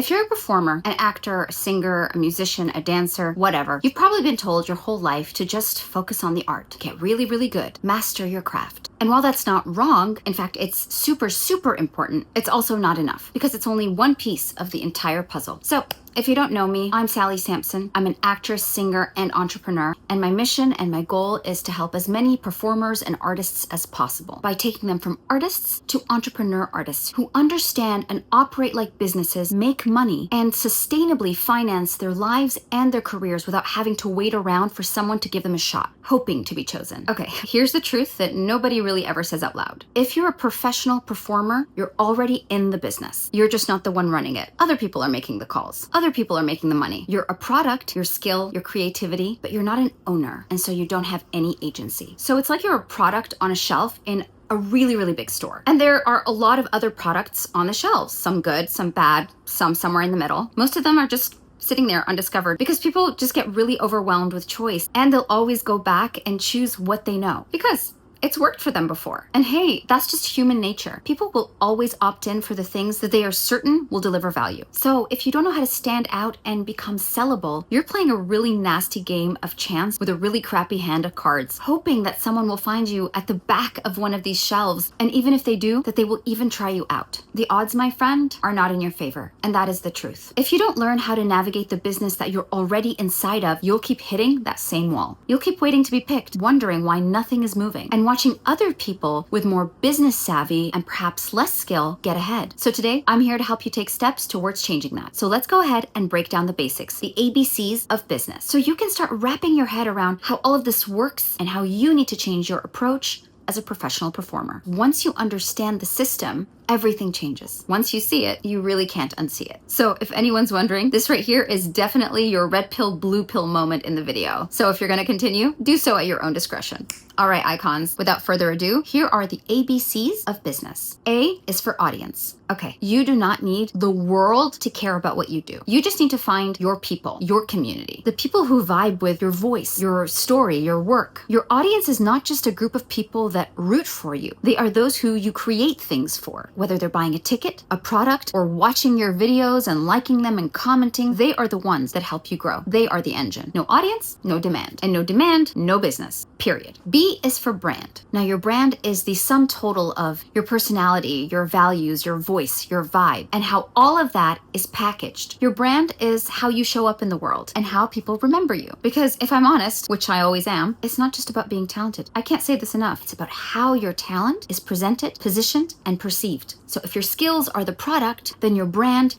If you're a performer, an actor, a singer, a musician, a dancer, whatever, you've probably been told your whole life to just focus on the art, get really, really good, master your craft. And while that's not wrong, in fact, it's super, super important, it's also not enough because it's only one piece of the entire puzzle. So if you don't know me, I'm Sally Sampson. I'm an actress, singer, and entrepreneur, and my mission and my goal is to help as many performers and artists as possible by taking them from artists to entrepreneur artists who understand and operate like businesses, make money, and sustainably finance their lives and their careers without having to wait around for someone to give them a shot, hoping to be chosen. Okay, here's the truth that nobody really ever says out loud. If you're a professional performer, you're already in the business. You're just not the one running it. Other people are making the calls. Other people are making the money. You're a product, your skill, your creativity, but you're not an owner, and so you don't have any agency. So it's like you're a product on a shelf in a really, really big store. And there are a lot of other products on the shelves, some good, some bad, some somewhere in the middle. Most of them are just sitting there undiscovered because people just get really overwhelmed with choice, and they'll always go back and choose what they know because it's worked for them before. And hey, that's just human nature. People will always opt in for the things that they are certain will deliver value. So if you don't know how to stand out and become sellable, you're playing a really nasty game of chance with a really crappy hand of cards, hoping that someone will find you at the back of one of these shelves. And even if they do, that they will even try you out. The odds, my friend, are not in your favor. And that is the truth. If you don't learn how to navigate the business that you're already inside of, you'll keep hitting that same wall. You'll keep waiting to be picked, wondering why nothing is moving, and watching other people with more business savvy and perhaps less skill get ahead. So today, I'm here to help you take steps towards changing that. So let's go ahead and break down the basics, the ABCs of business, so you can start wrapping your head around how all of this works and how you need to change your approach as a professional performer. Once you understand the system, everything changes. Once you see it, you really can't unsee it. So if anyone's wondering, this right here is definitely your red pill, blue pill moment in the video. So if you're going to continue, do so at your own discretion. All right, icons, without further ado, here are the ABCs of business. A is for audience. Okay, you do not need the world to care about what you do. You just need to find your people, your community, the people who vibe with your voice, your story, your work. Your audience is not just a group of people that root for you. They are those who you create things for. Whether they're buying a ticket, a product, or watching your videos and liking them and commenting, they are the ones that help you grow. They are the engine. No audience, no demand. And no demand, no business. Period. B is for brand. Now, your brand is the sum total of your personality, your values, your voice, your vibe, and how all of that is packaged. Your brand is how you show up in the world and how people remember you. Because if I'm honest, which I always am, it's not just about being talented. I can't say this enough. It's about how your talent is presented, positioned, and perceived. So if your skills are the product, then your brand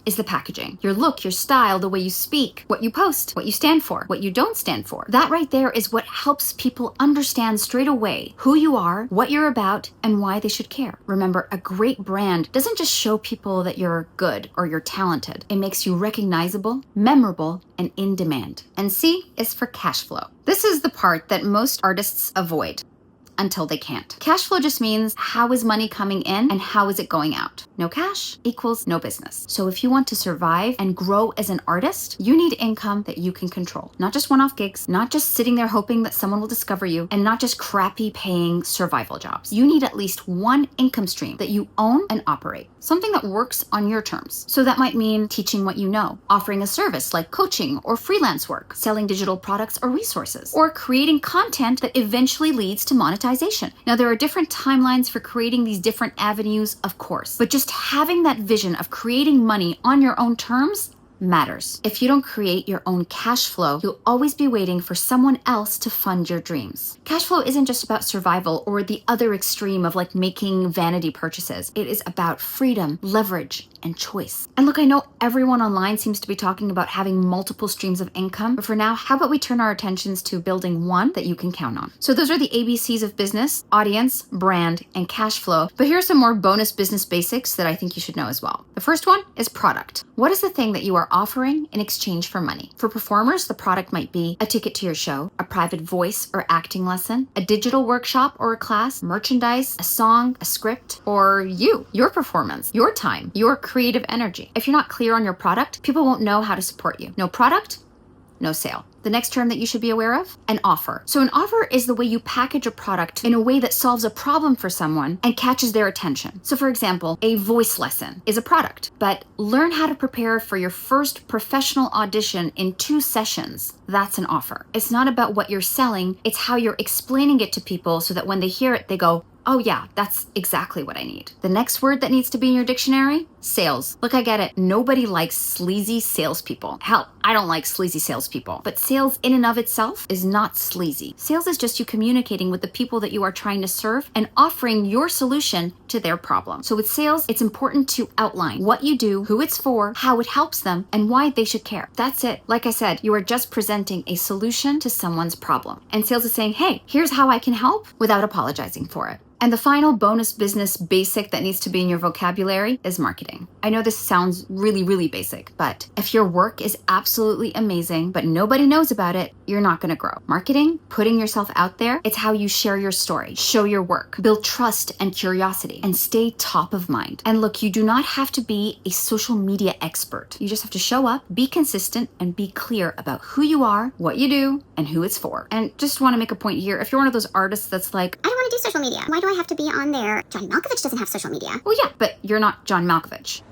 is the packaging. Your look, your style, the way you speak, what you post, what you stand for, what you don't stand for. That right there is what helps people understand straight away who you are, what you're about, and why they should care. Remember, a great brand doesn't just show people that you're good or you're talented. It makes you recognizable, memorable, and in demand. And C is for cash flow. This is the part that most artists avoid until they can't. Cash flow just means how is money coming in and how is it going out. No cash equals no business. So if you want to survive and grow as an artist, you need income that you can control. Not just one-off gigs, not just sitting there hoping that someone will discover you, and not just crappy paying survival jobs. You need at least one income stream that you own and operate. Something that works on your terms. So that might mean teaching what you know, offering a service like coaching or freelance work, selling digital products or resources, or creating content that eventually leads to monetization. Now, there are different timelines for creating these different avenues, of course, but just having that vision of creating money on your own terms matters. If you don't create your own cash flow, you'll always be waiting for someone else to fund your dreams. Cash flow isn't just about survival or the other extreme of like making vanity purchases. It is about freedom, leverage, and choice. And look, I know everyone online seems to be talking about having multiple streams of income, but for now, how about we turn our attentions to building one that you can count on? So those are the ABCs of business: audience, brand, and cash flow. But here are some more bonus business basics that I think you should know as well. The first one is product. What is the thing that you are offering in exchange for money? For performers, the product might be a ticket to your show, a private voice or acting lesson, a digital workshop or a class, merchandise, a song, a script, or your performance, your time, your creative energy. If you're not clear on your product, people won't know how to support you. No product, no sale. The next term that you should be aware of, an offer. So an offer is the way you package a product in a way that solves a problem for someone and catches their attention. So for example, a voice lesson is a product, but learn how to prepare for your first professional audition in 2 sessions. That's an offer. It's not about what you're selling, it's how you're explaining it to people so that when they hear it, they go, oh yeah, that's exactly what I need. The next word that needs to be in your dictionary, sales. Look, I get it. Nobody likes sleazy salespeople. Hell, I don't like sleazy salespeople. But sales in and of itself is not sleazy. Sales is just you communicating with the people that you are trying to serve and offering your solution to their problem. So with sales, it's important to outline what you do, who it's for, how it helps them, and why they should care. That's it. Like I said, you are just presenting a solution to someone's problem. And sales is saying, hey, here's how I can help without apologizing for it. And the final bonus business basic that needs to be in your vocabulary is marketing. I know this sounds really, really basic, but if your work is absolutely amazing, but nobody knows about it, you're not going to grow. Marketing, putting yourself out there, it's how you share your story, show your work, build trust and curiosity, and stay top of mind. And look, you do not have to be a social media expert. You just have to show up, be consistent, and be clear about who you are, what you do, and who it's for. And just want to make a point here. If you're one of those artists that's like, I don't want to do social media. Why do I have to be on there? John Malkovich doesn't have social media. well, yeah, but you're not John Malkovich.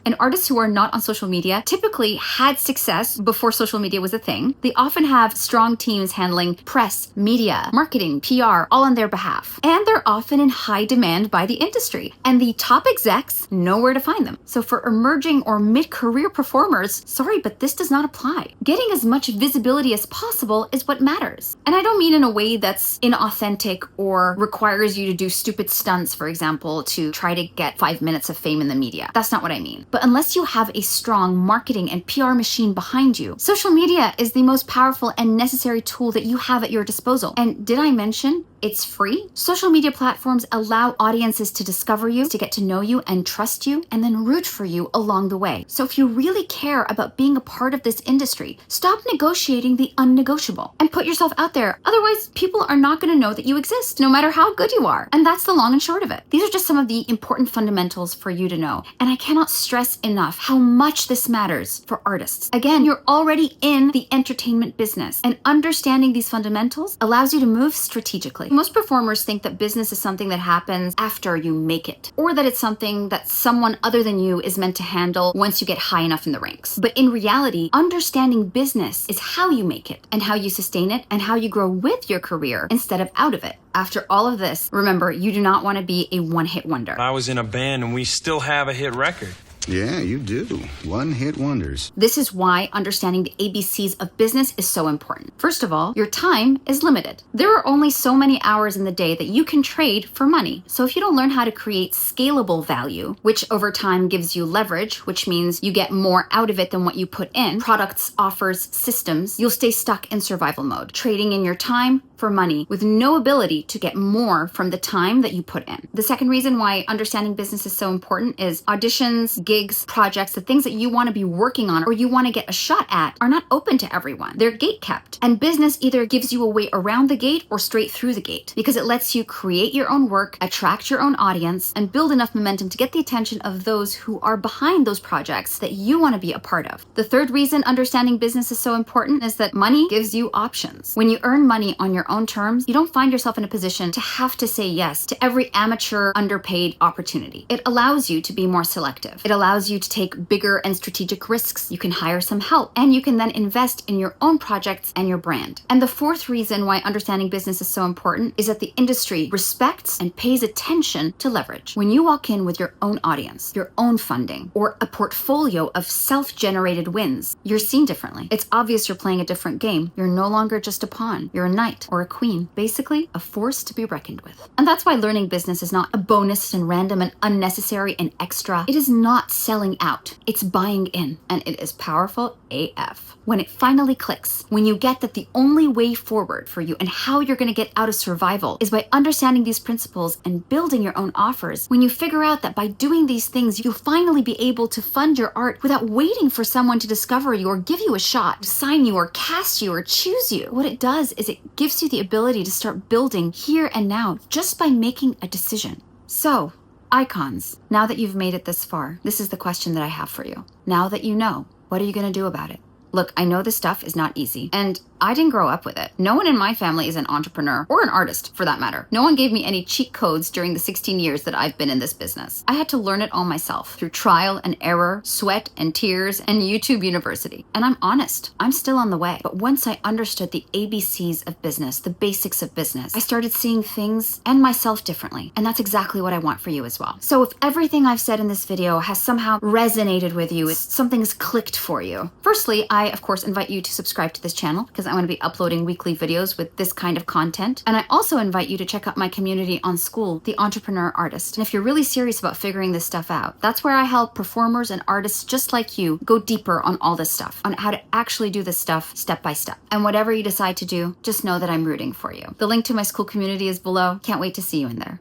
And artists who are not on social media typically had success before social media was a thing. They often have strong teams handling press, media, marketing, PR, all on their behalf. And they're often in high demand by the industry. And the top execs know where to find them. So for emerging or mid-career performers, sorry, but this does not apply. Getting as much visibility as possible is what matters. And I don't mean in a way that's inauthentic or requires you to do stupid stunts, for example, to try to get 5 minutes of fame in the media. That's not what I mean. But unless you have a strong marketing and PR machine behind you, social media is the most powerful and necessary tool that you have at your disposal. And did I mention it's free? Social media platforms allow audiences to discover you, to get to know you and trust you, and then root for you along the way. So if you really care about being a part of this industry, stop negotiating the unnegotiable and put yourself out there. Otherwise, people are not going to know that you exist, no matter how good you are. And that's the long and short of it. These are just some of the important fundamentals for you to know. And I cannot stress enough how much this matters for artists. Again, you're already in the entertainment business, and understanding these fundamentals allows you to move strategically. Most performers think that business is something that happens after you make it, or that it's something that someone other than you is meant to handle once you get high enough in the ranks. But in reality, understanding business is how you make it, and how you sustain it, and how you grow with your career instead of out of it. After all of this, remember, you do not want to be a one-hit wonder. I was in a band and we still have a hit record. Yeah, you do. One-hit wonders. This is why understanding the ABCs of business is so important. First of all, your time is limited. There are only so many hours in the day that you can trade for money. So if you don't learn how to create scalable value, which over time gives you leverage, which means you get more out of it than what you put in, products, offers, systems, you'll stay stuck in survival mode, trading in your time for money with no ability to get more from the time that you put in. The second reason why understanding business is so important is auditions, gigs, projects, the things that you want to be working on or you want to get a shot at are not open to everyone. They're gate kept. And business either gives you a way around the gate or straight through the gate because it lets you create your own work, attract your own audience, and build enough momentum to get the attention of those who are behind those projects that you want to be a part of. The third reason understanding business is so important is that money gives you options. When you earn money on your own terms, you don't find yourself in a position to have to say yes to every amateur, underpaid opportunity. It allows you to be more selective. It allows you to take bigger and strategic risks. You can hire some help, and you can then invest in your own projects and your brand. And the fourth reason why understanding business is so important is that the industry respects and pays attention to leverage. When you walk in with your own audience, your own funding, or a portfolio of self-generated wins, you're seen differently. It's obvious you're playing a different game. You're no longer just a pawn. You're a knight or a queen, basically a force to be reckoned with. And that's why learning business is not a bonus and random and unnecessary and extra. It is not selling out. It's buying in, and it is powerful AF. When it finally clicks, when you get that the only way forward for you and how you're going to get out of survival is by understanding these principles and building your own offers, when you figure out that by doing these things, you'll finally be able to fund your art without waiting for someone to discover you or give you a shot, sign you or cast you or choose you. What it does is it gives you the ability to start building here and now just by making a decision. So, icons, now that you've made it this far, this is the question that I have for you. Now that you know, what are you going to do about it? Look, I know this stuff is not easy, and I didn't grow up with it. No one in my family is an entrepreneur, or an artist for that matter. No one gave me any cheat codes during the 16 years that I've been in this business. I had to learn it all myself through trial and error, sweat and tears, and YouTube University. And I'm honest, I'm still on the way. But once I understood the ABCs of business, the basics of business, I started seeing things and myself differently. And that's exactly what I want for you as well. So if everything I've said in this video has somehow resonated with you, if something's clicked for you, firstly, I of course invite you to subscribe to this channel because I'm going to be uploading weekly videos with this kind of content. And I also invite you to check out my community on Skool, the Entrepreneur Artist. And if you're really serious about figuring this stuff out, that's where I help performers and artists just like you go deeper on all this stuff, on how to actually do this stuff step by step. And whatever you decide to do, just know that I'm rooting for you. The link to my Skool community is below. Can't wait to see you in there.